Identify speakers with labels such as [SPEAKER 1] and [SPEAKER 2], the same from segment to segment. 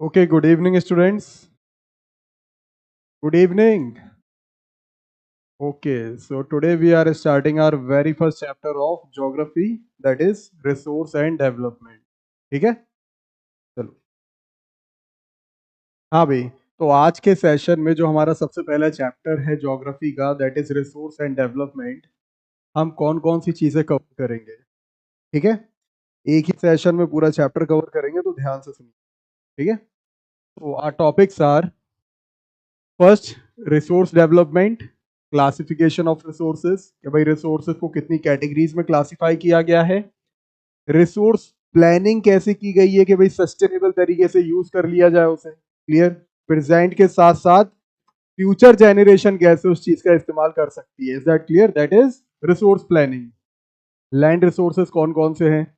[SPEAKER 1] Okay, good evening, students. Good evening. Okay, so today we are starting our very first chapter of geography, that is resource and development. ठीक है? चलो। हाँ भाई, तो आज के सेशन में जो हमारा सबसे पहला चैप्टर है ज्योग्राफी का, that is resource and development, हम कौन कौन सी चीजें कवर करेंगे? ठीक है? एक ही सेशन में पूरा चैप्टर कवर करेंगे, तो ध्यान से सुनिए। ठीक है? तो our topics are first, resource development, classification of resources, कि भाई रिसोर्सेज को कितनी कैटेगरीज में क्लासिफाई किया गया है। रिसोर्स प्लानिंग कैसे की गई है कि भाई सस्टेनेबल तरीके से यूज कर लिया जाए उसे। क्लियर? प्रेजेंट के साथ साथ फ्यूचर जनरेशन कैसे उस चीज का इस्तेमाल कर सकती है। Is that clear? That is resource planning. Land resources कौन कौन से हैं?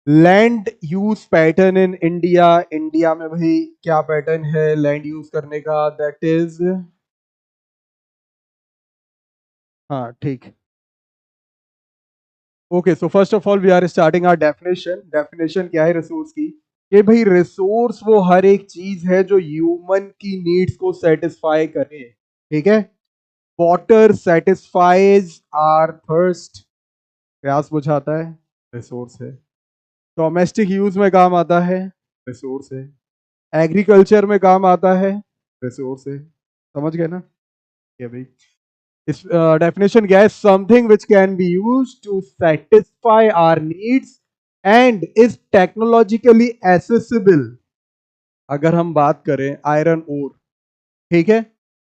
[SPEAKER 1] Land use pattern in India, India में भाई क्या पैटर्न है लैंड यूज करने का, दैट इज, हाँ ठीक। Okay, so first of all we are starting our definition. Definition क्या है रिसोर्स की? कि भाई रिसोर्स वो हर एक चीज है जो ह्यूमन की नीड्स को सेटिस्फाई करे। ठीक है? वाटर सेटिस्फाइज आर थर्स्ट, प्यास बुझाता है, रिसोर्स है। डोमेस्टिक यूज में काम आता है, रिसोर्स है। एग्रीकल्चर में काम आता है, रिसोर्स है। समझ गए ना? ये भाई इस डेफिनेशन क्या है? Something which can be use to satisfy our needs and is technologically accessible. अगर हम बात करें आयरन ओर, ठीक है,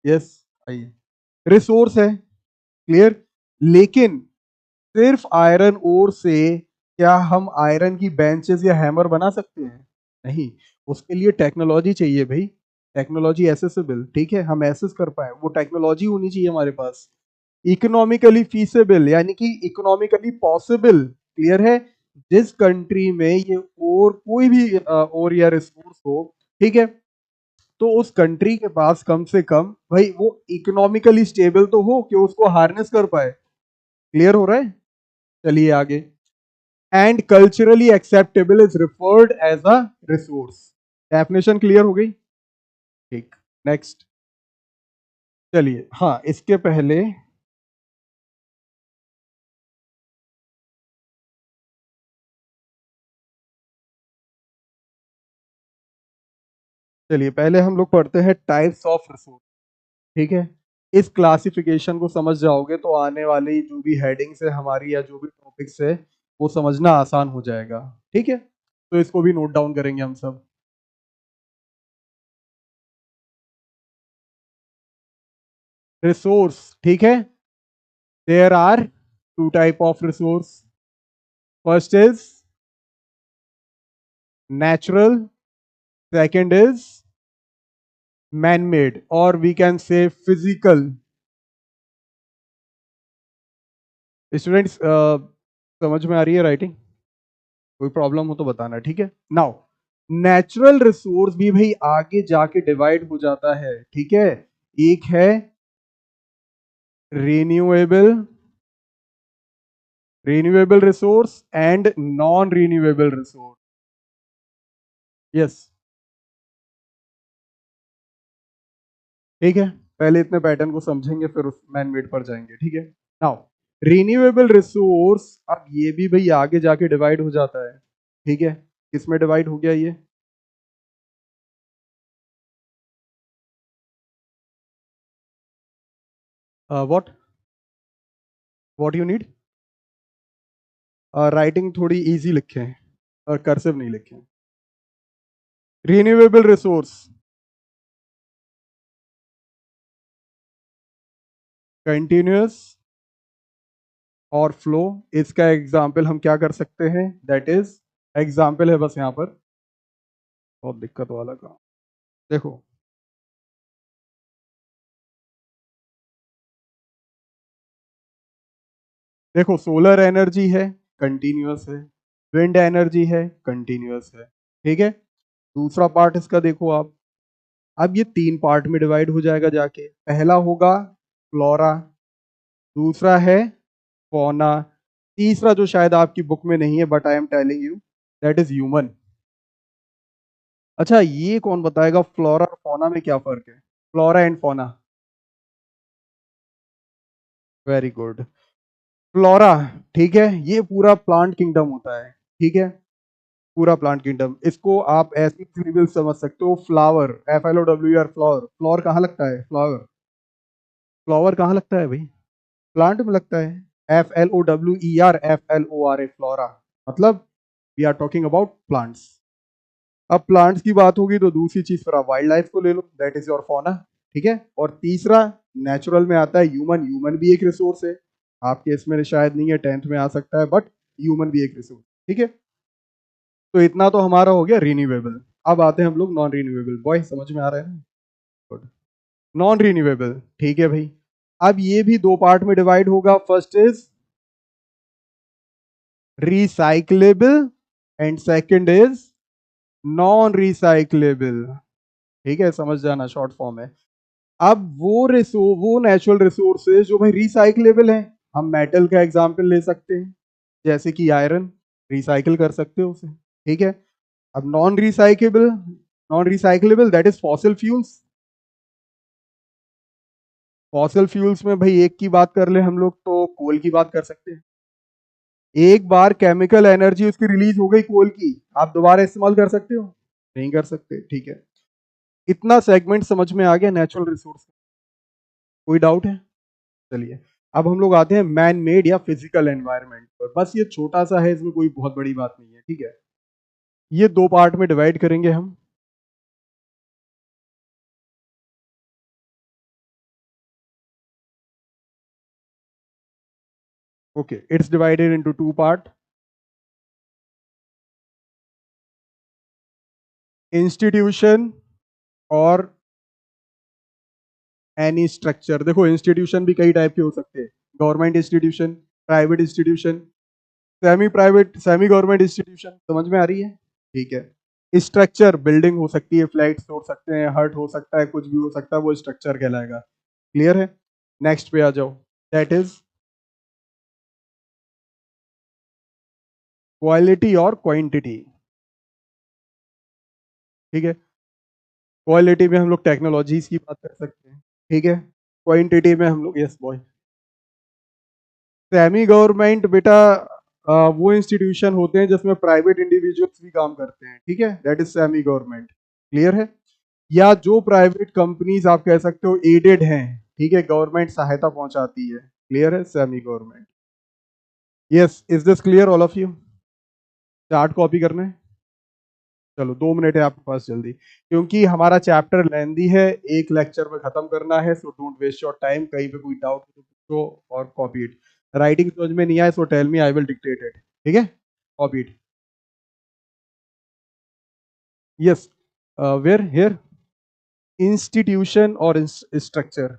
[SPEAKER 1] यस, आइए, रिसोर्स है, क्लियर। लेकिन सिर्फ आयरन ओर से क्या हम आयरन की बेंचेस या हैमर बना सकते हैं? नहीं। उसके लिए टेक्नोलॉजी चाहिए भाई। टेक्नोलॉजी एसेसिबल, ठीक है, हम एसेस कर पाए, वो टेक्नोलॉजी होनी चाहिए हमारे पास। इकोनॉमिकली फीसेबल, यानी कि इकोनॉमिकली पॉसिबल, क्लियर है। जिस कंट्री में ये और कोई भी और या रिसोर्स हो, ठीक है, तो उस कंट्री के पास कम से कम भाई वो इकोनॉमिकली स्टेबल तो हो कि उसको हार्नेस कर पाए। क्लियर हो रहा है? चलिए आगे। And culturally acceptable is referred as a resource. Definition clear हो गई? ठीक। नेक्स्ट। चलिए, हाँ, इसके पहले चलिए पहले हम लोग पढ़ते हैं टाइप्स ऑफ रिसोर्स। ठीक है? इस क्लासिफिकेशन को समझ जाओगे तो आने वाली जो भी हेडिंग्स है हमारी या जो भी टॉपिक्स है वो समझना आसान हो जाएगा। ठीक है? तो इसको भी नोट डाउन करेंगे हम सब। रिसोर्स, ठीक है, there are two type of resource. First is natural, second is man made, और we can say physical. Students, समझ में आ रही है राइटिंग? कोई प्रॉब्लम हो तो बताना, ठीक है? नाउ नेचुरल रिसोर्स भी भाई आगे जाके डिवाइड हो जाता है, ठीक है। एक है renewable, renewable resource and non renewable resource. Yes, ठीक है। पहले इतने पैटर्न को समझेंगे फिर उस मैन मेड पर जाएंगे, ठीक है। नाउ रिन्यूएबल रिसोर्स, अब ये भी भाई आगे जाके डिवाइड हो जाता है, ठीक है। किसमें डिवाइड हो गया ये? What what you need? Writing थोड़ी इजी लिखें और कर्सिव नहीं लिखें। रिन्यूएबल रिसोर्स, कंटिन्यूअस और फ्लो। इसका एग्जाम्पल हम क्या कर सकते हैं? दैट इज, एग्जाम्पल है बस यहाँ पर, बहुत दिक्कत वाला काम। देखो, देखो सोलर एनर्जी है, कंटिन्यूअस है। विंड एनर्जी है, कंटिन्यूअस है, ठीक है। दूसरा पार्ट इसका देखो आप। अब ये तीन पार्ट में डिवाइड हो जाएगा जाके। पहला होगा फ्लोरा, दूसरा है फौना, तीसरा जो शायद आपकी बुक में नहीं है but I am telling you, that is human. अच्छा ये कौन बताएगा फ्लोरा और फौना में क्या फर्क है? Flora and fauna. Very good. Flora, ठीक है, ये पूरा प्लांट किंगडम होता है, ठीक है, पूरा प्लांट किंगडम। इसको आप ऐसे सिंबल समझ सकते हो, फ्लावर, FLOWER, फ्लावर। फ्लावर कहाँ लगता है? फ्लावर, फ्लावर कहाँ लगता है भाई? प्लांट में लगता है। FLOWER, फ्लोरा, मतलब we are talking about plants. अब प्लांट्स की बात होगी तो दूसरी चीज फिर आप वाइल्ड लाइफ को ले लो, दैट इज योर फौना, ठीक है। और तीसरा नेचुरल में आता है ह्यूमन। ह्यूमन भी एक रिसोर्स है, आपके इसमें शायद नहीं है, 10th में आ सकता है, बट ह्यूमन भी एक रिसोर्स, ठीक है। तो इतना तो हमारा हो गया रिन्यूएबल। अब आते हैं हम लोग नॉन रिन्यूएबल। बॉय समझ में आ रहा है ना? गुड। नॉन रिन्यूएबल, ठीक है भाई। अब ये भी दो पार्ट में डिवाइड होगा। First is recyclable and second is non recyclable, ठीक है, समझ जाना, शॉर्ट फॉर्म है। अब वो नेचुरल रिसोर्सेज जो भाई रिसाइक्लेबल हैं, हम मेटल का एग्जांपल ले सकते हैं, जैसे कि आयरन, रिसाइकिल कर सकते हो उसे, ठीक है। अब non recyclable that is fossil fuels. Fossil fuels में भाई एक की बात कर ले हम लोग तो कोल की बात कर सकते हैं। एक बार केमिकल एनर्जी उसकी रिलीज हो गई कोल की, आप दोबारा इस्तेमाल कर सकते हो? नहीं कर सकते, ठीक है। इतना सेगमेंट समझ में आ गया नेचुरल रिसोर्स? कोई डाउट है? चलिए, अब हम लोग आते हैं मैन मेड या फिजिकल एनवायरनमेंट पर। बस ये छोटा सा है, इसमें कोई बहुत बड़ी बात नहीं है, ठीक है। ये दो पार्ट में डिवाइड करेंगे हम। Okay, it's divided into two part. Institution और एनी स्ट्रक्चर। देखो इंस्टीट्यूशन भी कई टाइप के हो सकते हैं, government institution, private institution, semi private, semi government institution. समझ में आ रही है? ठीक है। स्ट्रक्चर बिल्डिंग हो सकती है, फ्लैट्स हो सकते हैं, हट हो सकता है, कुछ भी हो सकता है, वो स्ट्रक्चर कहलाएगा। क्लियर है? नेक्स्ट पे आ जाओ। दैट इज क्वालिटी और क्वांटिटी, ठीक है। क्वालिटी में हम लोग टेक्नोलॉजीज की बात कर सकते हैं, ठीक है। क्वांटिटी में हम लोग, यस बॉय, सेमी गवर्नमेंट बेटा वो इंस्टीट्यूशन होते हैं जिसमें प्राइवेट इंडिविजुअल्स भी काम करते हैं, ठीक है, that is semi government. Clear है? या जो प्राइवेट कंपनीज आप कह सकते हो एडेड हैं, ठीक है, गवर्नमेंट सहायता पहुंचाती है, क्लियर है, semi government. Yes, is this clear all of you? Chart copy करना है? चलो 2 मिनट है आपके पास, जल्दी, क्योंकि हमारा चैप्टर लेंदी है, एक लेक्चर में खत्म करना है, so don't waste your time. कहीं पे कोई डाउट हो तो पूछो और कॉपी इट। राइटिंग समझ में नहीं आए so tell me, I will dictate it, ठीक है, copy it. Yes, where here, institution और स्ट्रक्चर।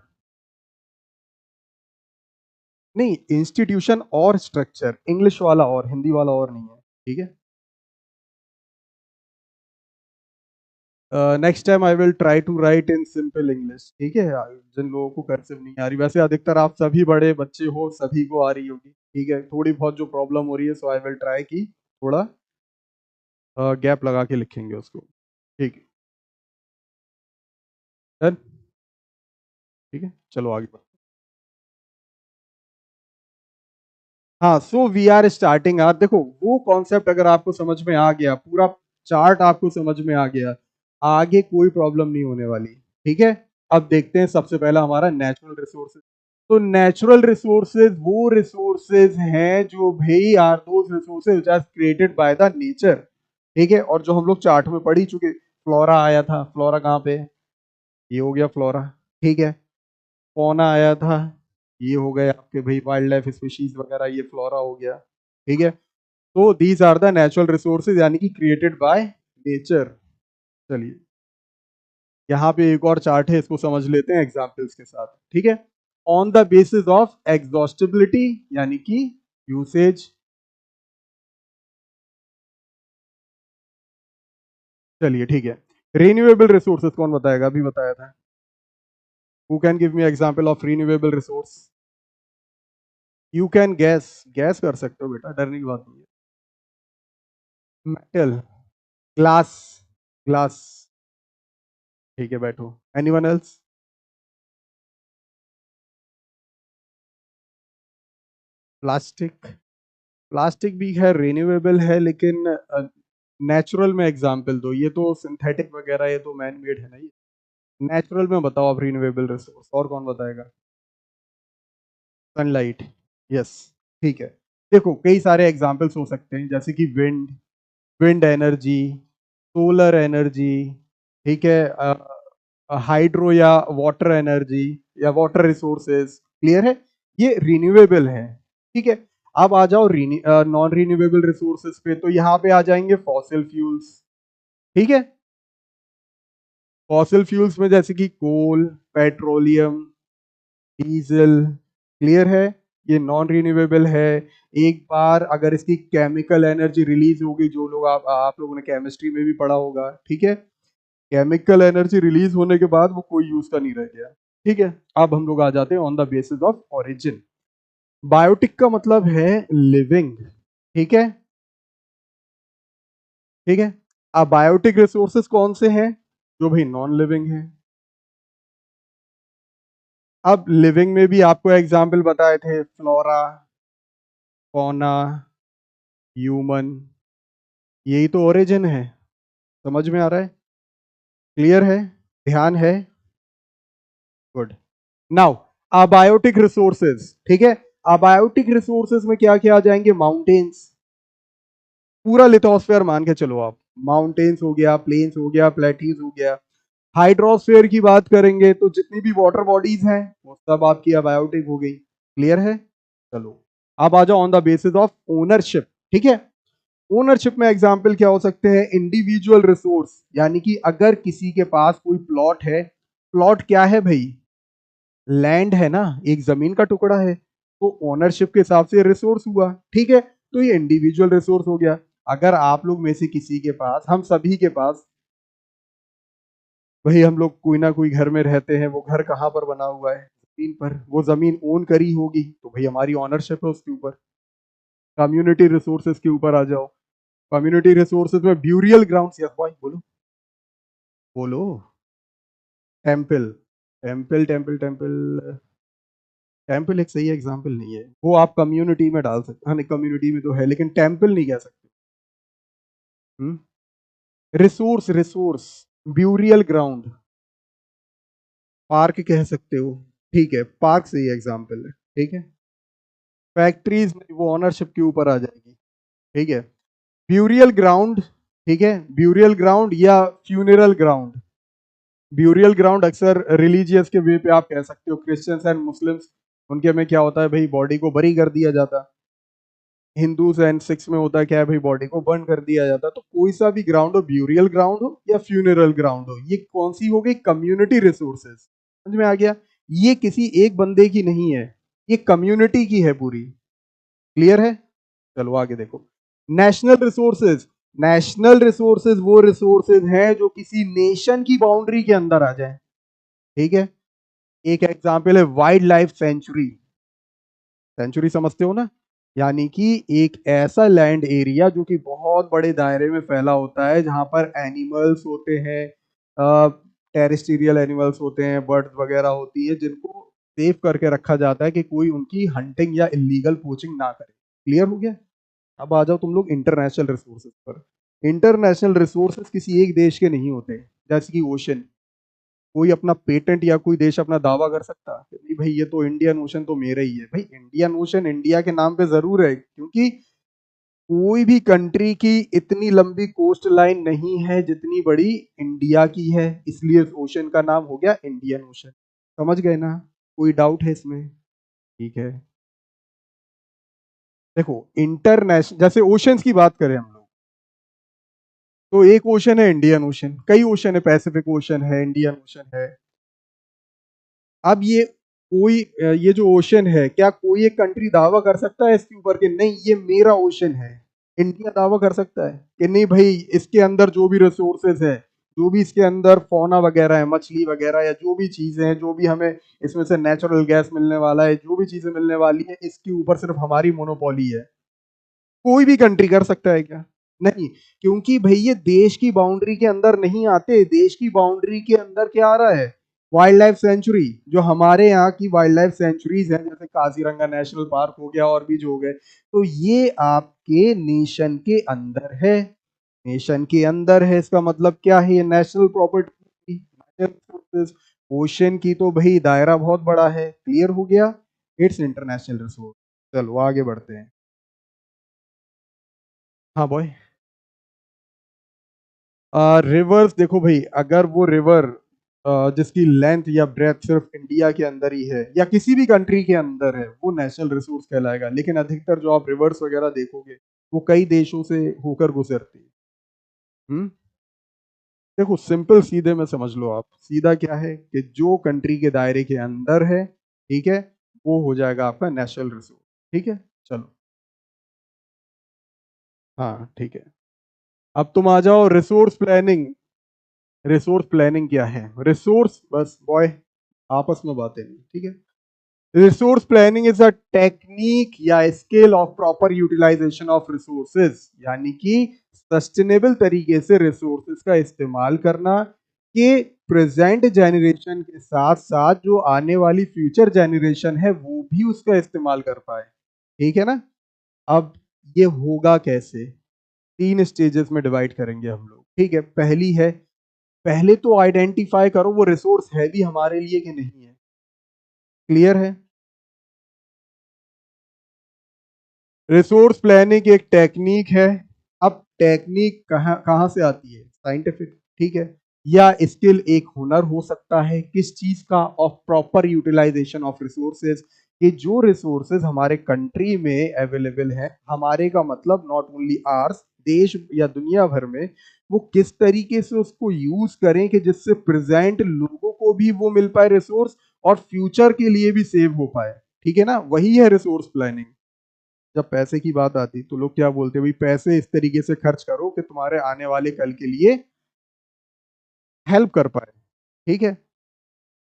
[SPEAKER 1] नहीं, इंस्टीट्यूशन और स्ट्रक्चर, इंग्लिश वाला और हिंदी वाला और नहीं है, ठीक है। Next time I will try to write in simple English, ठीक है। जिन लोगों को कर्सिव नहीं आ रही, वैसे अधिकतर आप सभी बड़े बच्चे हो, सभी को आ रही होगी, ठीक है। थोड़ी बहुत जो प्रॉब्लम हो रही है, सो आई विल ट्राई की थोड़ा गैप लगा के लिखेंगे उसको, ठीक है। डन, ठीक है, चलो आगे बढ़ो। हाँ, so we are starting are, देखो वो कॉन्सेप्ट अगर आपको समझ में आ गया, पूरा चार्ट आपको समझ में आ गया, आगे कोई प्रॉब्लम नहीं होने वाली, ठीक है। अब देखते हैं सबसे पहला हमारा नेचुरल रिसोर्सेज। तो नेचुरल रिसोर्सेज वो रिसोर्सेज हैं जो भाई are those resources which are created by the nature, ठीक है। और जो हम लोग चार्ट में पढ़ ही चुके, फ्लोरा आया था, फ्लोरा कहाँ पे है? ये हो गया फ्लोरा, ठीक है। फौना आया था, ये हो गए आपके भाई वाइल्ड लाइफ स्पीशीज वगैरह, ये फ्लोरा हो गया, ठीक है। तो these are the natural resources, यानी कि क्रिएटेड बाय नेचर। चलिए, यहाँ पे एक और चार्ट है, इसको समझ लेते हैं एग्जाम्पल्स के साथ, ठीक है। On the basis of exhaustibility, यानी कि यूसेज। चलिए ठीक है, रिन्यूएबल रिसोर्सेज कौन बताएगा? अभी बताया था। Who can give me example of renewable resource? You can gas, gas कर सकते हो बेटा, डरने की बात नहीं है। Metal, glass, glass. ठीक है, बैठो। Anyone else? प्लास्टिक। प्लास्टिक भी है, रिन्यूएबल है, लेकिन नेचुरल में एग्जांपल दो। ये तो सिंथेटिक वगैरह, ये तो मैन मेड है ना ये। नेचुरल में बताओ आप रिन्यूएबल रिसोर्स, और कौन बताएगा? सनलाइट। यस। ठीक है। देखो, कई सारे एग्जांपल्स हो सकते हैं, जैसे कि wind, wind energy, solar energy, ठीक है, हाइड्रो या वाटर एनर्जी या वाटर रिसोर्सेज। क्लियर है? ये रिन्यूएबल है। ठीक है। अब आ जाओ नॉन रिन्यूएबल रिसोर्सेज पे, तो यहाँ पे आ जाएंगे फॉसिल फ्यूल्स। ठीक है। फॉसिल फ्यूल्स में जैसे कि कोल, पेट्रोलियम, डीजल। क्लियर है? ये नॉन रिन्यूएबल है। एक बार अगर इसकी केमिकल एनर्जी रिलीज होगी, जो लोग आप लोगों ने केमिस्ट्री में भी पढ़ा होगा, ठीक है, केमिकल एनर्जी रिलीज होने के बाद वो कोई यूज का नहीं रह गया। ठीक है। अब हम लोग आ जाते हैं on the basis of origin. Biotic का मतलब है लिविंग। ठीक है। ठीक है। अब बायोटिक रिसोर्सेज कौन से हैं? जो भाई नॉन लिविंग है। अब लिविंग में भी आपको एग्जाम्पल बताए थे, फ्लोरा, फौना, ह्यूमन। यही तो ओरिजिन है। समझ में आ रहा है? क्लियर है? ध्यान है? गुड। Now abiotic resources. ठीक है। अबायोटिक रिसोर्सेज में क्या क्या आ जाएंगे? माउंटेन्स। पूरा लिथोस्फेयर मान के चलो आप। माउंटेन्स हो गया, प्लेन्स हो गया, प्लेटीज हो गया। हाइड्रोस्फेयर की बात करेंगे तो जितनी भी वाटर बॉडीज हैं वो सब आपकी अबायोटिक हो गई। क्लियर है? चलो, अब आ जाओ on the basis of ownership. ठीक है। ओनरशिप में एग्जाम्पल क्या हो सकते हैं? इंडिविजुअल रिसोर्स, यानी कि अगर किसी के पास कोई प्लॉट है। प्लॉट क्या है भाई? लैंड है ना, एक जमीन का टुकड़ा है। तो ओनरशिप के हिसाब से रिसोर्स हुआ। ठीक है। तो ये इंडिविजुअल रिसोर्स हो गया। अगर आप लोग में से किसी के पास, हम सभी के पास, भाई हम लोग कोई ना कोई घर में रहते हैं, वो घर कहाँ पर बना हुआ है? जमीन पर। वो जमीन ओन करी होगी तो भाई हमारी ऑनरशिप है उसके ऊपर। कम्युनिटी रिसोर्सेज के ऊपर आ जाओ। कम्युनिटी रिसोर्सेज में ब्यूरियल ग्राउंड्स। यस बॉय, बोलो। बोलो। Temple. Temple temple temple. Temple एक सही एग्जाम्पल नहीं है, वो आप कम्युनिटी में डाल सकते। हाँ, नहीं, कम्युनिटी में तो है, लेकिन टेम्पल नहीं कह सकते। Resource, resource. Burial ground. Park कह सकते हो। ठीक है, पार्क सही एग्जाम्पल है। ठीक है। फैक्ट्रीज में वो ऑनरशिप के ऊपर आ जाएगी। ठीक है। Burial ground. ठीक है। ब्यूरियल ग्राउंड या फ्यूनरल ग्राउंड। ब्यूरियल ग्राउंड अक्सर रिलीजियस के वे पे आप कह सकते हो, क्रिश्चियंस एंड मुस्लिम्स, उनके में क्या होता है भाई, बॉडी को बरी कर दिया जाता। हिंदूज एंड सिख्स में होता है क्या है भाई, बॉडी को बर्न कर दिया जाता। तो कोई सा भी ग्राउंड हो, ब्यूरियल ग्राउंड हो या फ्यूनरल ग्राउंड हो, ये कौन सी हो गई? Community resources. समझ में आ गया? ये किसी एक बंदे की नहीं है, ये कम्युनिटी की है पूरी। क्लियर है? चलो आगे देखो। National resources. नेशनल रिसोर्सेज वो रिसोर्सेज हैं जो किसी नेशन की बाउंड्री के अंदर आ जाए। ठीक है। एक एग्जांपल है वाइल्ड लाइफ सेंचुरी। सेंचुरी समझते हो ना? यानी कि एक ऐसा लैंड एरिया जो कि बहुत बड़े दायरे में फैला होता है, जहां पर एनिमल्स होते हैं, टेरेस्ट्रियल एनिमल्स होते हैं, बर्ड्स वगैरह होती है, जिनको सेव करके रखा जाता है कि कोई उनकी हंटिंग या इलीगल पोचिंग ना करे। क्लियर हो गया? अब आ जाओ तुम लोग इंटरनेशनल रिसोर्सेज पर। इंटरनेशनल रिसोर्सेज किसी एक देश के नहीं होते। जैसे कि ओशन, कोई अपना पेटेंट या कोई देश अपना दावा कर सकता कि नहीं भाई, ये तो इंडियन ओशन तो मेरा ही है। भाई इंडियन ओशन इंडिया के नाम पे जरूर है, क्योंकि कोई भी कंट्री की इतनी लंबी कोस्ट लाइन नहीं है जितनी बड़ी इंडिया की है, इसलिए इस ओशन का नाम हो गया इंडियन ओशन। समझ गए ना? कोई डाउट है इसमें? ठीक है। देखो, इंटरनेशनल जैसे ओशंस की बात करें हम लोग, तो एक ओशन है इंडियन ओशन, कई ओशन है, पैसिफिक ओशन है, इंडियन ओशन है। अब ये जो ओशन है, क्या कोई एक कंट्री दावा कर सकता है इसके ऊपर कि नहीं ये मेरा ओशन है? इंडिया दावा कर सकता है कि नहीं भाई, इसके अंदर जो भी रिसोर्सेज है, जो भी इसके अंदर फौना वगैरह है, मछली वगैरह या जो भी चीजें हैं, जो भी हमें इसमें से नेचुरल गैस मिलने वाला है, जो भी चीजें मिलने वाली है, इसके ऊपर सिर्फ हमारी मोनोपोली है? कोई भी कंट्री कर सकता है क्या? नहीं, क्योंकि भाई ये देश की बाउंड्री के अंदर नहीं आते। देश की बाउंड्री के अंदर क्या आ रहा है? Wild life sanctuary. जो हमारे यहाँ की वाइल्ड लाइफ सेंचुरीज हैं, जैसे काजीरंगा नेशनल पार्क हो गया और भी जो हो गए, तो ये आपके नेशन के अंदर है। नेशन के अंदर है, इसका मतलब क्या है? ये नेशनल प्रॉपर्टी। ओशन की तो भाई दायरा बहुत बड़ा है। क्लियर हो गया? It's international resource. चलो आगे बढ़ते हैं। हाँ बॉय। रिवर्स देखो भाई, अगर वो रिवर जिसकी लेंथ या ब्रेथ सिर्फ इंडिया के अंदर ही है या किसी भी कंट्री के अंदर है, वो नेशनल रिसोर्स कहलाएगा। लेकिन अधिकतर जो आप रिवर्स वगैरह देखोगे, वो कई देशों से होकर गुजरती है। हम्म। देखो सिंपल सीधे में समझ लो आप। सीधा क्या है कि जो कंट्री के दायरे के अंदर है, ठीक है, वो हो जाएगा आपका नेशनल रिसोर्स। ठीक है, चलो। हाँ ठीक है। अब तुम आ जाओ रिसोर्स प्लानिंग। रिसोर्स प्लानिंग क्या है? रिसोर्स बस बॉय, आपस में बातें नहीं, ठीक है। Resource planning is a technique या skill of proper utilisation of resources, यानी कि सस्टेनेबल तरीके से रिसोर्सेज का इस्तेमाल करना, कि प्रेजेंट जनरेशन के साथ साथ जो आने वाली फ्यूचर जनरेशन है वो भी उसका इस्तेमाल कर पाए। ठीक है ना? अब ये होगा कैसे? तीन स्टेजेस में डिवाइड करेंगे हम लोग। ठीक है, पहली है, पहले तो आइडेंटिफाई करो वो रिसोर्स है भी हमारे लिए कि नहीं है। क्लियर है? रिसोर्स प्लानिंग एक टेक्निक है। अब टेक्निक कहाँ कहाँ से आती है? साइंटिफिक, ठीक है, या स्किल एक हुनर हो सकता है। किस चीज का? Of proper utilisation of resources. कि जो रिसोर्सेज हमारे कंट्री में अवेलेबल है, हमारे का मतलब नॉट ओनली आर्स, देश या दुनिया भर में, वो किस तरीके से उसको यूज करें कि जिससे प्रेजेंट लोगों को भी वो मिल पाए रिसोर्स, और फ्यूचर के लिए भी सेव हो पाए। ठीक है ना? वही है रिसोर्स प्लानिंग। जब पैसे की बात आती तो लोग क्या बोलते हैं? भाई पैसे इस तरीके से खर्च करो कि तुम्हारे आने वाले कल के लिए हेल्प कर पाए। ठीक है।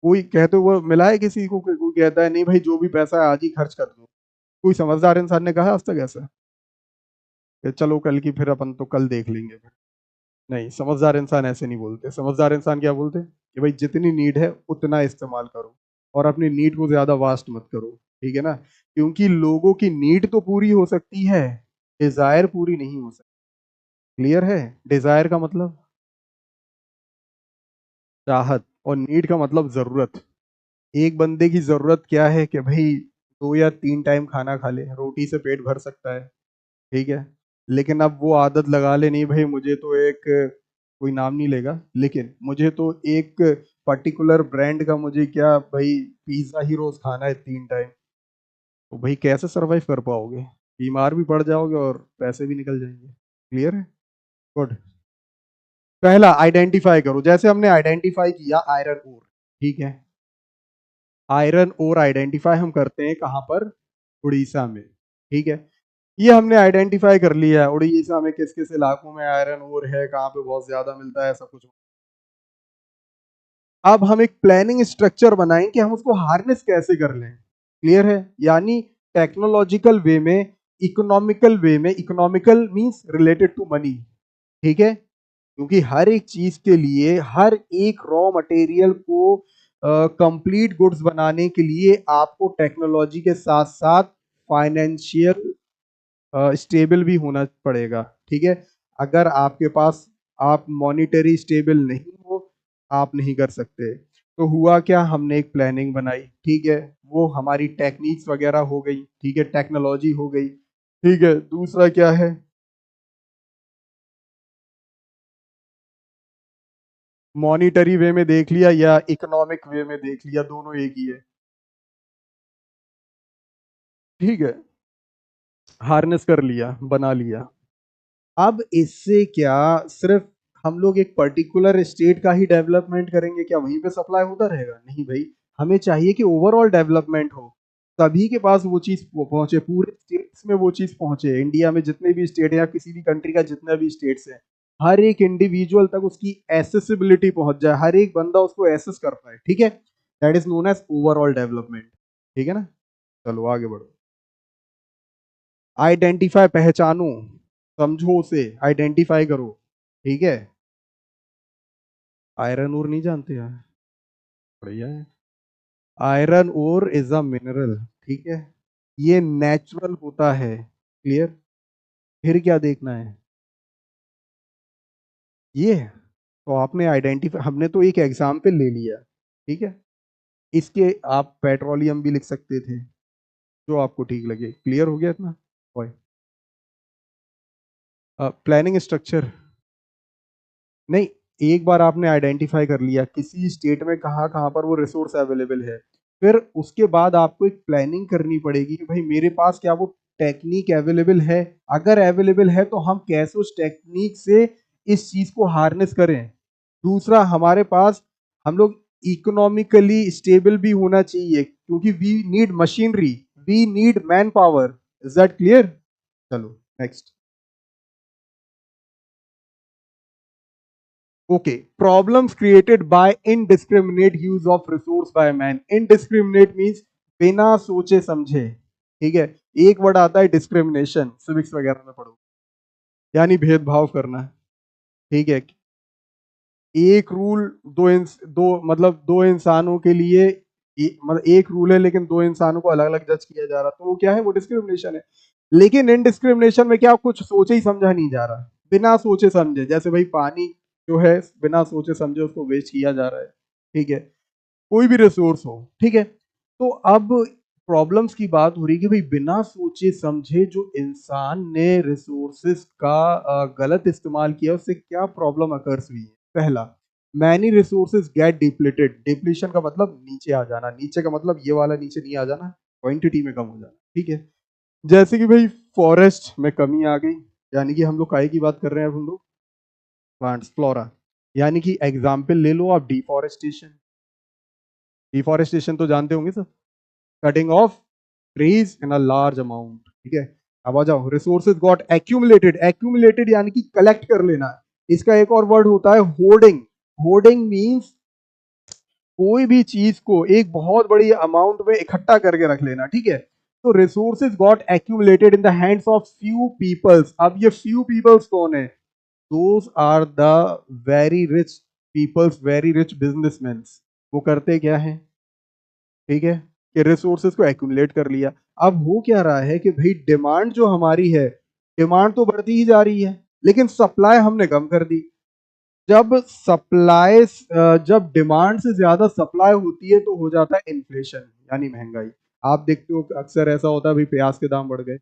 [SPEAKER 1] कोई कहते हुए मिला है किसी को? कोई कहता है नहीं भाई, जो भी पैसा है आज ही खर्च कर दो। कोई समझदार इंसान ने कहा आज तक ऐसा कि चलो कल की फिर अपन तो कल देख लेंगे फिर? नहीं, समझदार इंसान ऐसे नहीं बोलते। समझदार इंसान क्या बोलते हैं कि भाई जितनी नीड है उतना इस्तेमाल करो, और अपनी नीड को ज्यादा वास्ट मत करो। ठीक है ना? क्योंकि लोगों की नीड तो पूरी हो सकती है, डिजायर पूरी नहीं हो सकती। क्लियर है? डिजायर का मतलब चाहत, और नीड का मतलब जरूरत। एक बंदे की जरूरत क्या है कि भाई 2 या 3 टाइम खाना खा ले, रोटी से पेट भर सकता है। ठीक है। लेकिन अब वो आदत लगा ले, नहीं भाई मुझे तो एक, कोई नाम नहीं लेगा, लेकिन मुझे तो एक पर्टिकुलर ब्रांड का, मुझे क्या भाई, पिज्जा ही रोज खाना है 3 टाइम। तो भाई कैसे सरवाइव कर पाओगे? बीमार भी पड़ जाओगे और पैसे भी निकल जाएंगे। क्लियर है? गुड। पहला आइडेंटिफाई करो, जैसे हमने आइडेंटिफाई किया आयरन ओर। ठीक है। आयरन ओर आइडेंटिफाई हम करते हैं कहाँ पर? उड़ीसा में। ठीक है। ये हमने आइडेंटिफाई कर लिया है उड़ीसा में किस किस इलाकों में आयरन ओर है, कहाँ पे बहुत ज्यादा मिलता है, सब कुछ। अब हम एक प्लानिंग स्ट्रक्चर बनाएं कि हम उसको हार्नेस कैसे कर लें। क्लियर है? यानी टेक्नोलॉजिकल वे में, इकोनॉमिकल वे में। Economical means related to money. ठीक है। क्योंकि हर एक चीज के लिए, हर एक रॉ मटेरियल को कंप्लीट गुड्स बनाने के लिए आपको टेक्नोलॉजी के साथ साथ फाइनेंशियल स्टेबल भी होना पड़ेगा। ठीक है। अगर आपके पास, आप मॉनिटरी स्टेबल नहीं हो, आप नहीं कर सकते। तो हुआ क्या? हमने एक प्लानिंग बनाई। ठीक है। वो हमारी टेक्निक्स वगैरह हो गई। ठीक है, टेक्नोलॉजी हो गई। ठीक है, दूसरा क्या है? मॉनिटरी वे में देख लिया या इकोनॉमिक वे में देख लिया, दोनों एक ही है। ठीक है। हार्नेस कर लिया, बना लिया। अब इससे क्या सिर्फ हम लोग एक पर्टिकुलर स्टेट का ही डेवलपमेंट करेंगे? क्या वहीं पे सप्लाई होता रहेगा? नहीं भाई। हमें चाहिए कि ओवरऑल डेवलपमेंट हो, सभी के पास वो चीज पहुंचे, पूरे स्टेट्स में वो चीज पहुंचे। इंडिया में जितने भी स्टेट है या किसी भी कंट्री का जितने भी स्टेट्स है, हर एक इंडिविजुअल तक उसकी एसेसिबिलिटी पहुंच जाए, हर एक बंदा उसको एसेस कर पाए। ठीक है। That is known as overall development. ठीक है ना? चलो आगे बढ़ो। आइडेंटिफाई, पहचानो। समझो उसे, आइडेंटिफाई करो, ठीक है। आयरन ओर नहीं जानते यार, बढ़िया है। Iron ore is a mineral, ठीक है, ये नेचुरल होता है, क्लियर। फिर क्या देखना है ये, तो आपने आइडेंटिफाई, हमने तो एक एग्जाम्पल ले लिया, ठीक है। इसके आप पेट्रोलियम भी लिख सकते थे, जो आपको ठीक लगे। क्लियर हो गया इतना? प्लानिंग स्ट्रक्चर नहीं, एक बार आपने आइडेंटिफाई कर लिया किसी स्टेट में कहाँ कहाँ पर वो रिसोर्स अवेलेबल है, फिर उसके बाद आपको एक प्लानिंग करनी पड़ेगी कि भाई मेरे पास क्या वो टेक्निक अवेलेबल है, अगर अवेलेबल है तो हम कैसे उस टेक्निक से इस चीज को हार्नेस करें। दूसरा, हमारे पास, हम लोग इकोनॉमिकली स्टेबल भी होना चाहिए, क्योंकि we need machinery, we need man power. Is that clear? चलो next. Okay, problems created by indiscriminate use of resource by man. Indiscriminate means बिना सोचे समझे, ठीक है। एक वर्ड आता है डिस्क्रिमिनेशन, सिविक्स वगैरह में पढ़ो, यानी भेदभाव करना, ठीक है। एक रूल दो मतलब दो इंसानों के लिए, मतलब एक रूल है लेकिन दो इंसानों को अलग अलग जज किया जा रहा, तो वो क्या है, वो डिस्क्रिमिनेशन है। लेकिन इनडिस्क्रिमिनेशन में क्या, कुछ सोचे ही समझा नहीं जा रहा, बिना सोचे समझे, जैसे भाई पानी जो है बिना सोचे समझे उसको वेस्ट किया जा रहा है, ठीक है। कोई भी रिसोर्स हो, ठीक है। तो अब प्रॉब्लम्स की बात हो रही है कि भाई बिना सोचे समझे जो इंसान ने रिसोर्सेस का गलत इस्तेमाल किया, उससे क्या प्रॉब्लम अकर्स हुई है। पहला, many resources get depleted. Depletion का मतलब नीचे आ जाना, नीचे का मतलब ये वाला नीचे नहीं आ जाना, क्वांटिटी में कम हो जाना, ठीक है। जैसे कि भाई फॉरेस्ट में कमी आ गई, यानी कि हम लोग काय की बात कर रहे हैं, अब हम लोग प्लांट्स, फ्लोरा, यानी कि एग्जाम्पल ले लो आप, डिफॉरेस्टेशन। डिफॉरेस्टेशन तो जानते होंगे sir, cutting of trees in a large amount, ठीक है। अब आ जाओ, रिसोर्सेज गॉट एक्यूमुलेटेड। एक्यूमुलेटेड यानी कि कलेक्ट कर लेना। इसका एक और वर्ड होता है होर्डिंग। होर्डिंग मींस कोई भी चीज को एक बहुत बड़ी अमाउंट में इकट्ठा करके रख लेना, ठीक है। तो resources got accumulated in the hands of few peoples. अब ये फ्यू पीपल्स कौन है? Those are the very rich peoples, very rich businessman. वो करते क्या है, ठीक है, कि रिसोर्सेज को एक्यूमुलेट कर लिया। अब हो क्या रहा है कि भाई डिमांड जो हमारी है, डिमांड तो बढ़ती ही जा रही है, लेकिन सप्लाई हमने कम कर दी। जब सप्लाई, जब डिमांड से ज्यादा सप्लाई होती है तो हो जाता है इन्फ्लेशन, यानी महंगाई। आप देखते हो अक्सर ऐसा होता है, भाई प्याज के दाम बढ़ गए,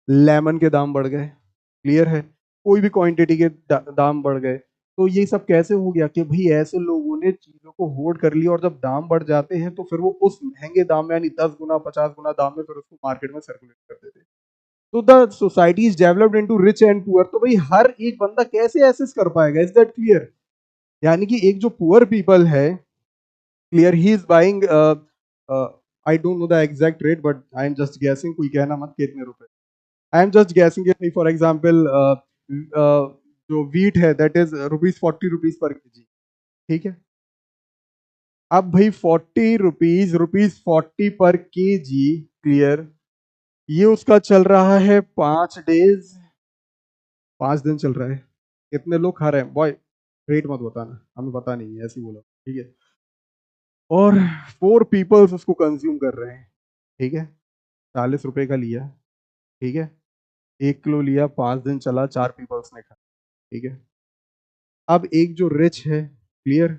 [SPEAKER 1] लेमन के दाम बढ़ गए, क्लियर है, कोई भी क्वांटिटी के दाम बढ़ गए। तो ये सब कैसे हो गया कि भाई ऐसे लोगों ने चीजों को होल्ड कर लिया, और जब दाम बढ़ जाते हैं तो फिर वो उस महंगे दाम में, यानी 10 गुना 50 गुना दाम में, फिर उसको मार्केट में सर्कुलेट कर देते हैं। तो the society is developed into rich and poor. तो भाई हर एक बंदा कैसे एसेस कर पाएगा, इज दैट क्लियर? यानी कि एक जो पुअर पीपल है, clear, he is buying, I don't know the exact rate but I am just guessing, कोई कहना मत कितने रुपए, I am just guessing, for example जो वीट है दैट इज ₹40 पर केजी, ठीक है। अब भाई रुपीज 40 पर केजी, क्लियर, ये उसका चल रहा है 5 डेज, 5 दिन चल रहा है। कितने लोग खा रहे हैं बॉय, रेट मत बताना, हमें पता नहीं है, ऐसे ही बोला, ठीक है। और 4 पीपल्स उसको कंज्यूम कर रहे हैं, ठीक है। ₹40 का लिया, ठीक है, 1 किलो लिया, 5 दिन चला, 4 पीपल्स ने खाया, ठीक है। अब एक जो रिच है, क्लियर,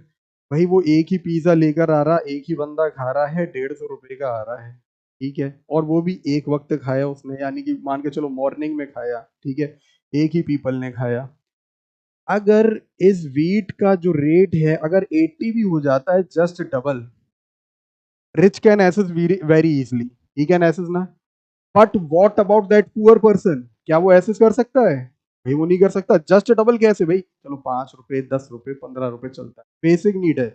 [SPEAKER 1] भाई वो एक ही पिज्जा लेकर आ रहा, एक ही बंदा खा रहा है, ₹150 का आ रहा है, ठीक है। और वो भी एक वक्त खाया उसने, यानी कि मान के चलो मॉर्निंग में खाया, ठीक है, एक ही पीपल ने खाया। अगर इस वीट का जो रेट है अगर 80 भी हो जाता है, just double, rich can access very easily, he can access ना। But what about that poor person, क्या वो एसेस कर सकता है? भाई वो नहीं कर सकता। जस्ट डबल कैसे भाई, चलो ₹5 ₹10 ₹15 चलता है, बेसिक नीड है।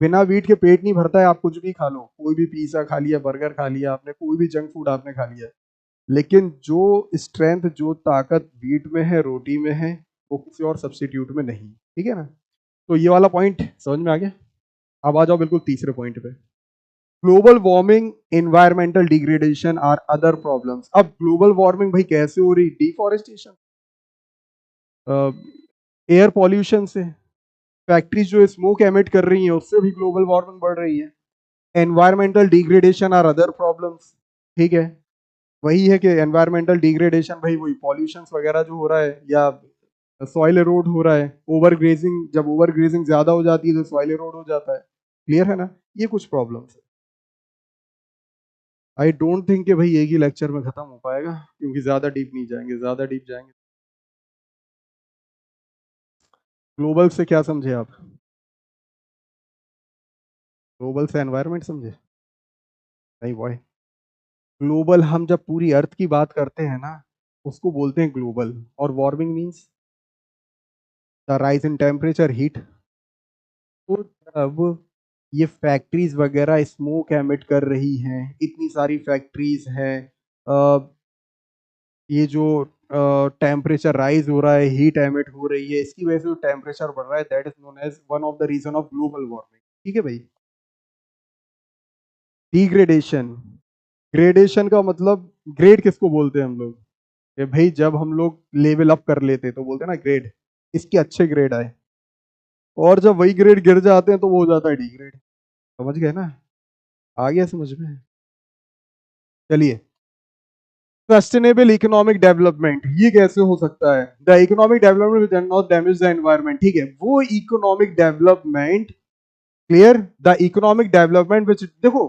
[SPEAKER 1] बिना वीट के पेट नहीं भरता है, आप कुछ भी खा लो, कोई भी पिज्जा खा लिया, बर्गर खा लिया आपने, कोई भी जंक फूड आपने खा लिया, लेकिन जो स्ट्रेंथ, जो ताकत वीट में है, रोटी में है, वो किसी और सब्सिट्यूट में नहीं, ठीक है ना। तो ये वाला पॉइंट समझ में आ गया। अब आ जाओ बिल्कुल तीसरे पॉइंट पे, global warming, environmental degradation are other problems. अब ग्लोबल वार्मिंग भाई कैसे हो रही, डिफॉरेस्टेशन, एयर पॉल्यूशन से, फैक्ट्रीज जो स्मोक एमिट कर रही हैं उससे भी ग्लोबल वार्मिंग बढ़ रही है। Environmental degradation are other problems, ठीक है। वही है कि एनवायरमेंटल डिग्रेडेशन, भाई वही पॉल्यूशन वगैरह जो हो रहा है, या सॉइल एरोड हो रहा है, ओवर ग्रेजिंग, जब ओवर ग्रेजिंग ज्यादा हो जाती है तो सॉइल एरोड हो जाता है। क्लियर है ना, ये कुछ प्रॉब्लम्स है। आई डोंट थिंक कि भाई एक ही लेक्चर में खत्म हो पाएगा, क्योंकि ज्यादा डीप नहीं जाएंगे, ज्यादा डीप जाएंगे। ग्लोबल से क्या समझे आप? ग्लोबल से एनवायरनमेंट समझे? नहीं बॉय, ग्लोबल हम जब पूरी अर्थ की बात करते हैं ना, उसको बोलते हैं ग्लोबल। और warming means the rise in temperature, heat. तो अब ये फैक्ट्रीज वगैरह स्मोक एमिट कर रही हैं, इतनी सारी फैक्ट्रीज हैं, ये जो टेम्परेचर राइज हो रहा है, हीट एमिट हो रही है, इसकी वजह से जो टेम्परेचर बढ़ रहा है, that is known as one of the reason of global warming. ठीक है भाई। डिग्रेडेशन, ग्रेडेशन का मतलब, ग्रेड किसको बोलते हैं हम लोग? कि भाई जब हम लोग लेवल अप कर लेते तो बोलते हैं ना ग्रेड, इसके अच्छे ग्रेड आए। और जब वही ग्रेड गिर जाते हैं तो वो हो जाता है डिग्रेड। समझ गए ना? आ गया समझ में? चलिए, सस्टेनेबल इकोनॉमिक डेवलपमेंट ये कैसे हो सकता है? The economic development which not damage the environment, ठीक है, वो economic development. Clear, the economic development विच, देखो,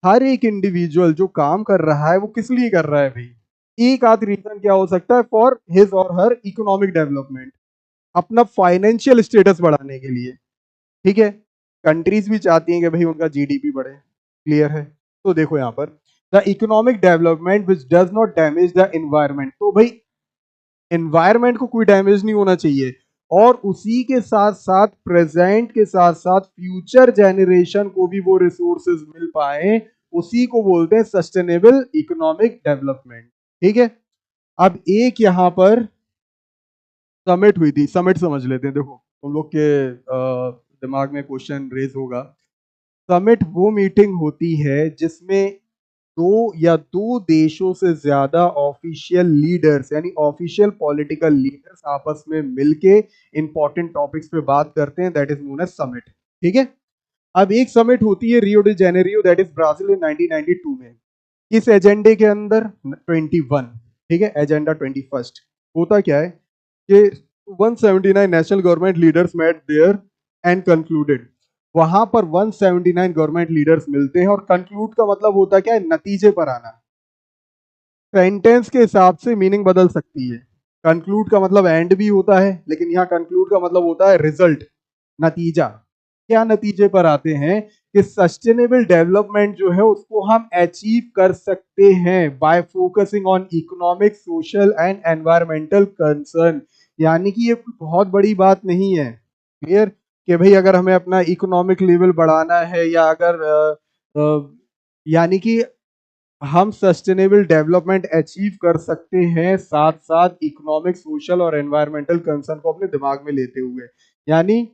[SPEAKER 1] हर एक इंडिविजुअल जो काम कर रहा है वो किस लिए कर रहा है भाई? एक आध रीजन क्या हो सकता है फॉर हिज और हर इकोनॉमिक डेवलपमेंट? अपना फाइनेंशियल स्टेटस बढ़ाने के लिए। ठीक है, कंट्रीज भी चाहती हैं कि भाई उनका जीडीपी बढ़े। क्लियर है? तो देखो यहां पर, the economic development which does not damage the environment, तो भाई एनवायरमेंट को कोई डैमेज नहीं होना चाहिए, और उसी के साथ साथ प्रेजेंट के साथ साथ फ्यूचर जनरेशन को भी वो रिसोर्सेज मिल पाए, उसी को बोलते हैं सस्टेनेबल इकोनॉमिक डेवलपमेंट। ठीक है। अब एक यहां पर समिट हुई थी, समिट समझ लेते हैं। देखो तुम लोग के दिमाग में क्वेश्चन रेज होगा। समिट वो मीटिंग होती है जिसमें दो देशों से ज्यादा ऑफिशियल लीडर्स, यानी ऑफिशियल पॉलिटिकल लीडर्स आपस में मिलके इंपॉर्टेंट टॉपिक्स पे बात करते हैं, that is known as summit. ठीक है। अब एक समिट होती है Rio de Janeiro, that is Brazil, in 1992 में। इस एजेंडे के अंदर 21, ठीक है, एजेंडा 21 होता क्या है कि 179 national government leaders met there and concluded. वहां पर 179 गवर्नमेंट लीडर्स मिलते हैं, और कंक्लूड का मतलब होता है क्या है? नतीजे पर आना। सेंटेंस के हिसाब से मीनिंग बदल सकती है। कंक्लूड का मतलब एंड भी होता है, लेकिन यहाँ कंक्लूड का मतलब होता है रिजल्ट, नतीजा। क्या नतीजे पर आते हैं कि सस्टेनेबल डेवलपमेंट जो है उसको हम अचीव कर सकते हैं bye focusing on economic, social and environmental concern. यानी कि ये कोई बहुत बड़ी बात नहीं है। क्लियर? कि भाई अगर हमें अपना इकोनॉमिक लेवल बढ़ाना है, या अगर यानी कि हम सस्टेनेबल डेवलपमेंट अचीव कर सकते हैं साथ साथ इकोनॉमिक, सोशल और एनवायरमेंटल कंसर्न को अपने दिमाग में लेते हुए। यानी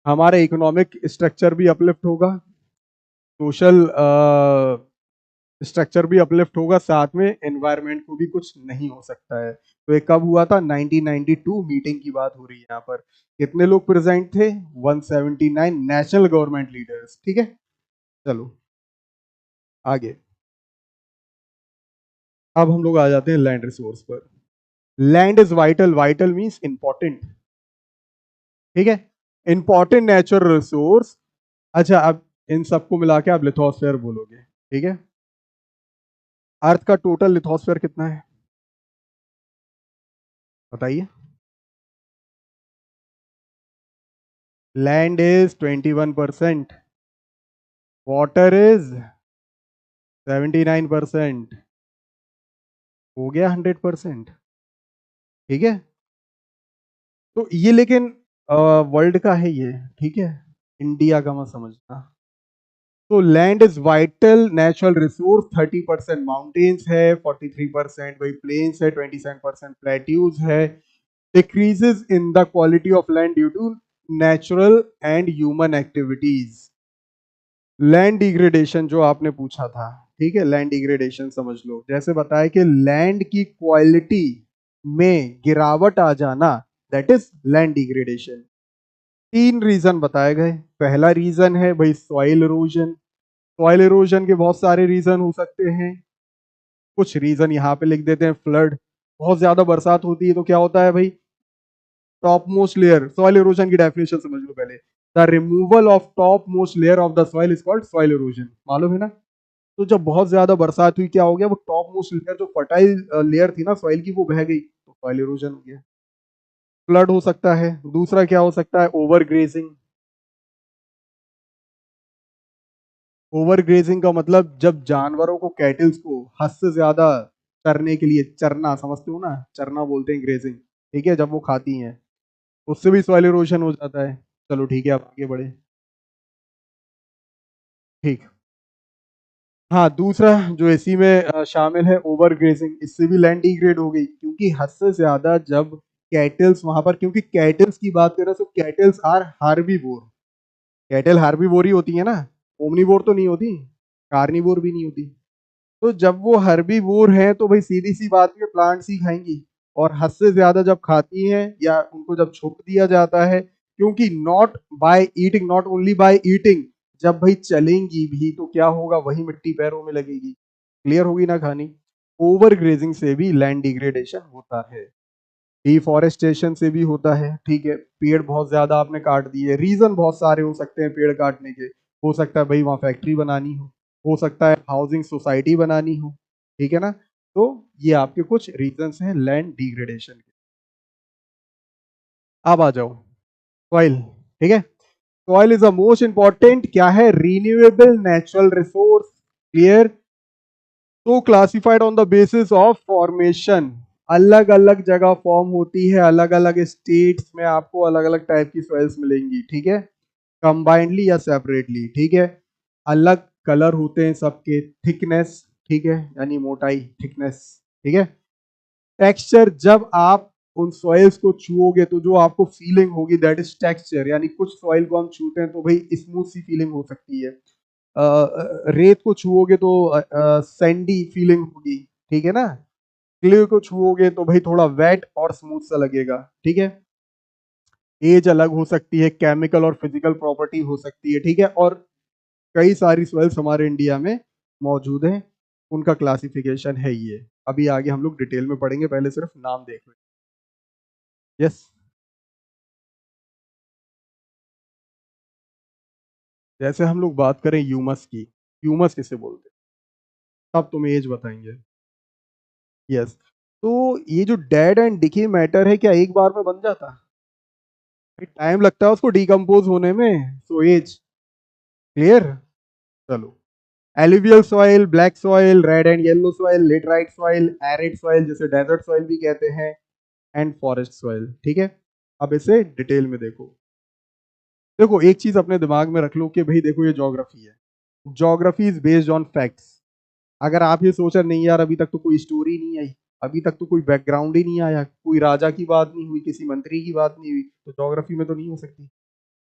[SPEAKER 1] हमारा इकोनॉमिक स्ट्रक्चर भी अपलिफ्ट होगा, सोशल स्ट्रक्चर भी अपलिफ्ट होगा, साथ में एनवायरमेंट को भी कुछ नहीं हो सकता है। तो ये कब हुआ था? 1992 मीटिंग की बात हो रही है यहाँ पर। कितने लोग प्रेजेंट थे? 179 नेशनल गवर्नमेंट लीडर्स। ठीक है। चलो आगे, अब हम लोग आ जाते हैं लैंड रिसोर्स पर। Land is vital, vital means important. ठीक है, इंपॉर्टेंट नेचुरल रिसोर्स। अच्छा, अब इन सबको मिला के आप लिथोस्फेयर बोलोगे। ठीक है। अर्थ का टोटल लिथोस्फेयर कितना है बताइए? लैंड इज 21%, वाटर इज 79%, हो गया 100%। ठीक है। तो ये लेकिन वर्ल्ड का है ये, ठीक है, इंडिया का मत समझना। तो land is vital natural resource, 30% mountains है, 43% वही प्लेन्स है, 27% प्लेट्यूज है। Decreases in the quality of land due to natural and human activities. Land degradation जो आपने पूछा था, ठीक है, लैंड डिग्रेडेशन समझ लो, जैसे बताया कि लैंड की क्वालिटी में गिरावट आ जाना, that is land degradation. 3 reason बताए गए। पहला रीजन है भाई सॉइल इरोजन। सॉइल इरोजन के बहुत सारे रीजन हो सकते हैं, कुछ रीजन यहाँ पे लिख देते हैं। फ्लड, बहुत ज्यादा बरसात होती है तो क्या होता है भाई, top most layer. Soil erosion की डेफिनेशन समझ लो पहले। The removal of top most layer of the soil is called soil erosion, मालूम है ना। तो जब बहुत ज्यादा बरसात हुई क्या हो गया, वो टॉप मोस्ट लेयर जो फर्टाइल लेयर थी ना सॉइल की, वो बह गई, तो सॉइल इरोजन हो गया। फ्लड हो सकता है। दूसरा क्या हो सकता है, ओवर ग्रेजिंग। ओवर ग्रेजिंग का मतलब जब जानवरों को, कैटल्स को हद से ज्यादा चरने के लिए, चरना समझते हो ना, चरना बोलते हैं ग्रेजिंग, ठीक है, जब वो खाती हैं, उससे भी सॉइल इरोजन हो जाता है। चलो ठीक है, अब आगे बढ़े। ठीक। हाँ, दूसरा जो इसी में शामिल है, ओवर ग्रेजिंग। इससे भी लैंड डिग्रेड हो गई, क्योंकि हद से ज्यादा जब कैटल्स वहां पर, क्योंकि कैटल्स की बात करें तो cattles are herbivore. Cattle herbivore ही होती है ना, ओमनीवोर तो नहीं होती, कार्निवोर भी नहीं होती। तो जब वो हर्बीवोर हैं तो भाई सीधी सी बात है, प्लांट्स ही खाएंगी। और हद से ज्यादा जब खाती हैं या उनको जब छोड़ दिया जाता है, क्योंकि not by eating, not only by eating, जब भाई चलेंगी भी तो क्या होगा, वही मिट्टी पैरों में लगेगी, क्लियर होगी ना कहानी। ओवर ग्रेजिंग से भी लैंड डिग्रेडेशन होता है। डिफॉरेस्टेशन से भी होता है, ठीक है। पेड़ बहुत ज्यादा आपने काट दिए, रीजन बहुत सारे हो सकते हैं पेड़ काटने के। हो सकता है भाई वहां फैक्ट्री बनानी हो सकता है हाउसिंग सोसाइटी बनानी हो, ठीक है ना। तो ये आपके कुछ रीजंस हैं लैंड डिग्रेडेशन के। अब आ जाओ सॉइल, ठीक है। Soil is the most important क्या है, रीन्यूएबल नेचुरल रिसोर्स, क्लियर। तो classified on the basis of formation, अलग अलग जगह फॉर्म होती है, अलग अलग स्टेट्स में आपको अलग अलग टाइप की सॉइल्स मिलेंगी, ठीक है। कंबाइंडली या सेपरेटली, ठीक है। अलग कलर होते हैं सबके, थिकनेस, ठीक है, यानी मोटाई, थिकनेस, ठीक है। टेक्सचर, जब आप उन सॉइल्स को छुओगे तो जो आपको फीलिंग होगी दैट इज टेक्सचर, यानी कुछ सॉइल को हम छूते हैं तो भाई स्मूथ सी फीलिंग हो सकती है। रेत को छुओगे तो सैंडी फीलिंग होगी, ठीक है ना। क्ले को छुओगे तो भाई थोड़ा वेट और स्मूथ सा लगेगा, ठीक है। एज अलग हो सकती है, केमिकल और फिजिकल प्रॉपर्टी हो सकती है, ठीक है। और कई सारी सॉइल्स हमारे इंडिया में मौजूद हैं, उनका क्लासिफिकेशन है ये। अभी आगे हम लोग डिटेल में पढ़ेंगे, पहले सिर्फ नाम देख लें। यस। जैसे हम लोग बात करें ह्यूमस की, ह्यूमस किसे बोलते हैं, तब तुम्हें एज बताएंगे। यस। तो ये जो डेड एंड डिके मैटर है, क्या एक बार में बन जाता, टाइम लगता है उसको डिकम्पोज होने में, सो एज, क्लियर। चलो, alluvial soil, black soil, red and yellow soil, laterite soil, arid soil जिसे डेजर्ट सॉइल भी कहते हैं, एंड फॉरेस्ट सॉइल, ठीक है। अब इसे डिटेल में देखो। देखो एक चीज अपने दिमाग में रख लो कि भाई देखो ये ज्योग्राफी है, geography is based on facts. अगर आप ये सोच रहे नहीं यार अभी तक तो कोई स्टोरी नहीं आई, अभी तक तो कोई बैकग्राउंड ही नहीं आया, कोई राजा की बात नहीं हुई, किसी मंत्री की बात नहीं हुई, तो ज्योग्राफी में तो नहीं हो सकती।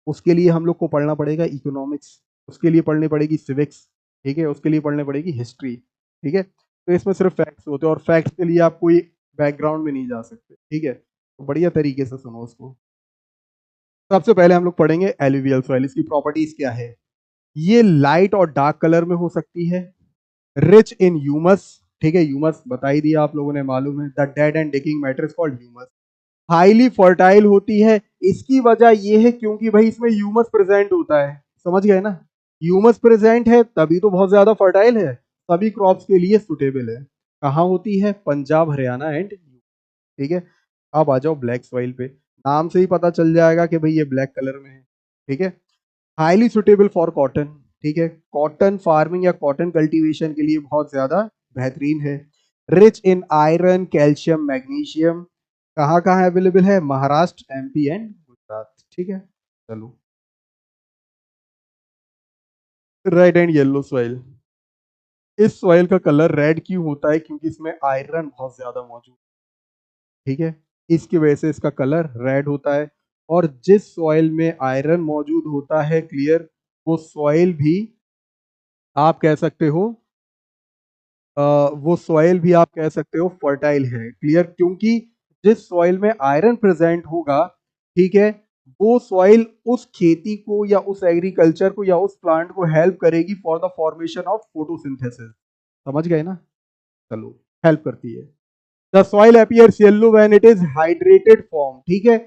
[SPEAKER 1] उसके लिए हम लोग को पढ़ना पड़ेगा इकोनॉमिक्स, उसके लिए पढ़नी पड़ेगी सिविक्स, ठीक है, उसके लिए पढ़नी पड़ेगी हिस्ट्री, ठीक है। तो इसमें सिर्फ फैक्ट्स होते हैं, और फैक्ट्स के लिए आप कोई बैकग्राउंड में नहीं जा सकते, ठीक है। तो बढ़िया तरीके से सुनो उसको। सबसे पहले हम लोग पढ़ेंगे एलुवियल सॉइल, इसकी प्रॉपर्टीज क्या है। ये लाइट और डार्क कलर में हो सकती है, रिच इन ह्यूमस, ठीक है, ह्यूमस बता ही दिया आप लोगों ने, मालूम है, the dead and डिकिंग matter is called humus. Highly fertile होती है, इसकी वजह यह है क्योंकि भाई इसमें ह्यूमस प्रेजेंट होता है, समझ गए ना। ह्यूमस प्रेजेंट है तभी तो बहुत ज्यादा फर्टाइल है, सभी क्रॉप्स के लिए सुटेबल है। कहाँ होती है, पंजाब, हरियाणा एंड, ठीक है। अब आ जाओ ब्लैक सॉइल पे, नाम से ही पता चल जाएगा कि भाई ये ब्लैक कलर में है, ठीक है। हाईली सुटेबल फॉर कॉटन, ठीक है, कॉटन फार्मिंग या कॉटन कल्टीवेशन के लिए बहुत ज्यादा बेहतरीन है। Rich in iron, calcium, magnesium, कहाँ कहाँ अवेलेबल है, महाराष्ट्र, एमपी एंड गुजरात, ठीक है। चलो, रेड एंड येलो सॉइल, इस सॉइल का कलर रेड क्यों होता है, क्योंकि इसमें आयरन बहुत ज्यादा मौजूद, ठीक है, इसकी वजह से इसका कलर रेड होता है। और जिस सॉइल में आयरन मौजूद होता है, क्लियर, वो सॉइल भी आप कह सकते हो, वो सॉइल भी आप कह सकते हो फर्टाइल है, क्लियर, क्योंकि जिस सॉइल में आयरन प्रेजेंट होगा, ठीक है, वो सॉइल उस खेती को या उस एग्रीकल्चर को या उस प्लांट को हेल्प करेगी for the formation of photosynthesis. समझ गए ना? चलो, हेल्प करती है। The soil appears yellow when it is hydrated form, ठीक है,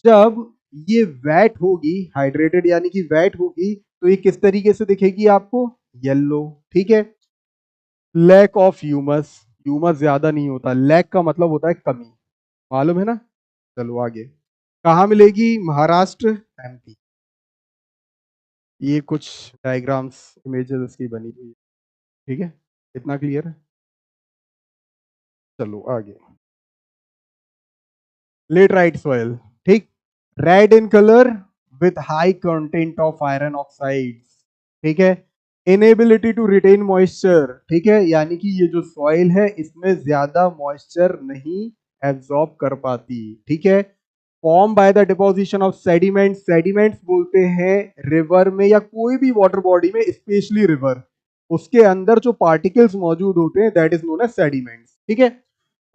[SPEAKER 1] जब ये वेट होगी, हाइड्रेटेड यानी कि वेट होगी, तो ये किस तरीके से दिखेगी आपको? येलो, ठीक है। लैक ऑफ ह्यूमस, ह्यूमस ज्यादा नहीं होता, लैक का मतलब होता है कमी, मालूम है ना? चलो आगे, कहाँ मिलेगी? महाराष्ट्र, एमपी। ये कुछ डायग्राम्स, इमेजेस इसकी बनी हुई है, ठीक है, इतना क्लियर है? चलो आगे, लेटराइट सॉइल, ठीक, red in colour with high content of iron oxides, ठीक है, इनेबिलिटी टू रिटेन मॉइस्चर, ठीक है, यानी कि ये जो सॉइल है इसमें ज्यादा मॉइस्चर नहीं एब्जॉर्ब कर पाती, ठीक है। Form by the deposition of sediment, sediments बोलते हैं रिवर में या कोई भी वाटर बॉडी में, स्पेशली रिवर, उसके अंदर जो पार्टिकल्स मौजूद होते हैं that is known as sediments, ठीक है।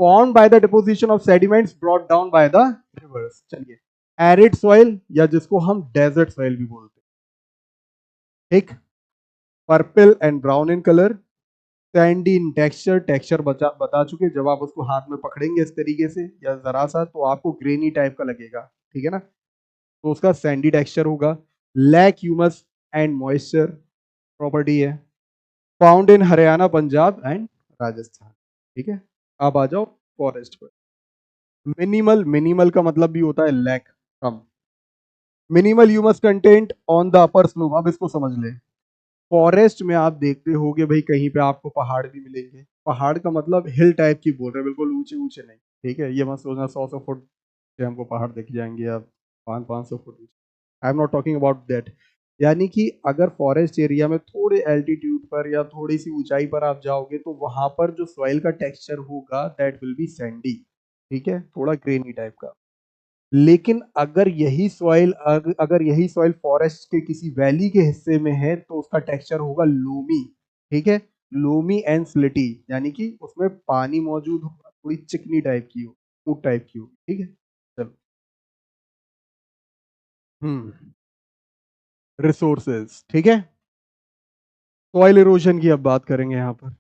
[SPEAKER 1] Form by the deposition of sediments brought down by the rivers. चलिए, एरिड सॉइल या जिसको हम डेजर्ट सॉइल भी बोलते हैं, ठीक, purple and brown in colour, sandy in texture, texture बता चुके, जब आप उसको हाथ में पकड़ेंगे इस तरीके से या जरा सा तो आपको ग्रेनी टाइप का लगेगा, ठीक है ना, तो उसका सैंडी टेक्सचर होगा। Lack humus and moisture property है, found in Haryana, Punjab and Rajasthan, ठीक है। अब आ जाओ फॉरेस्ट पर। मिनिमल, मिनिमल का मतलब भी होता है लैक, कम। Minimal humus content on the upper slope, अब इसको समझ ले। फॉरेस्ट में आप देखते होगे भाई कहीं पे आपको पहाड़ भी मिलेंगे, पहाड़ का मतलब हिल टाइप की बोल रहे हैं, बिल्कुल ऊंचे ऊंचे नहीं, ठीक है, ये मत सोचना 100 फुट से हमको पहाड़ दिख जाएंगे या 500 foot, I am not talking about that. यानी कि अगर फॉरेस्ट एरिया में थोड़े एल्टीट्यूड पर या थोड़ी सी ऊंचाई पर आप जाओगे तो वहां पर जो सॉइल का टेक्सचर होगा दैट विल बी सैंडी, ठीक है, थोड़ा ग्रेनी टाइप का। लेकिन अगर यही सॉइल फॉरेस्ट के किसी वैली के हिस्से में है तो उसका टेक्सचर होगा लोमी, ठीक है, लोमी एंड स्लिटी, यानी कि उसमें पानी मौजूद होगा, थोड़ी चिकनी टाइप की हो, स्मूथ टाइप की हो, ठीक है। चलो, रिसोर्सेज, ठीक है। सॉइल इरोजन की अब बात करेंगे यहाँ पर।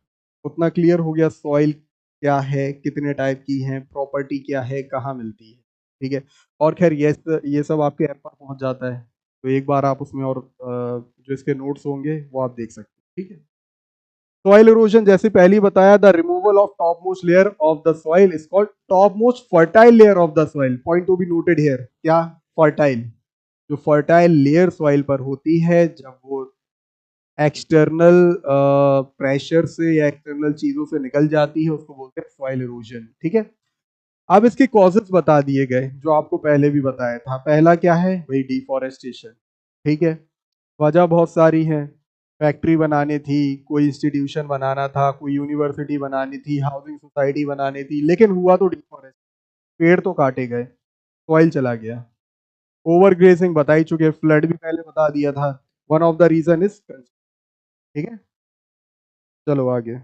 [SPEAKER 1] उतना क्लियर हो गया, सॉइल क्या है, कितने टाइप की है, प्रॉपर्टी क्या है, कहाँ मिलती है, ठीक है। और खैर ये सब आपके ऐप पर पहुंच जाता है, तो एक बार आप उसमें और जो इसके नोट्स होंगे वो आप देख सकते हैं, ठीक है। सॉइल इरोजन जैसे पहले ही बताया, the removal of top most layer of the soil is called top most fertile layer of the soil, point to be noted here, क्या? फर्टाइल, जो फर्टाइल लेयर सॉइल पर होती है जब वो एक्सटर्नल प्रेशर से या एक्सटर्नल चीजों से निकल जाती है, उसको बोलते हैं सॉइल इरोजन, ठीक है। अब इसके कॉजेस बता दिए गए जो आपको पहले भी बताया था। पहला क्या है भाई? डिफॉरेस्टेशन, ठीक है, वजह बहुत सारी है, फैक्ट्री बनानी थी, कोई इंस्टीट्यूशन बनाना था, कोई यूनिवर्सिटी बनानी थी, हाउसिंग सोसाइटी बनानी थी, लेकिन हुआ तो डिफॉरेस्ट, पेड़ तो काटे गए, सॉइल चला गया। ओवर ग्रेसिंग बता ही चुके, फ्लड भी पहले बता दिया था, one of the reason is, ठीक है। चलो आगे।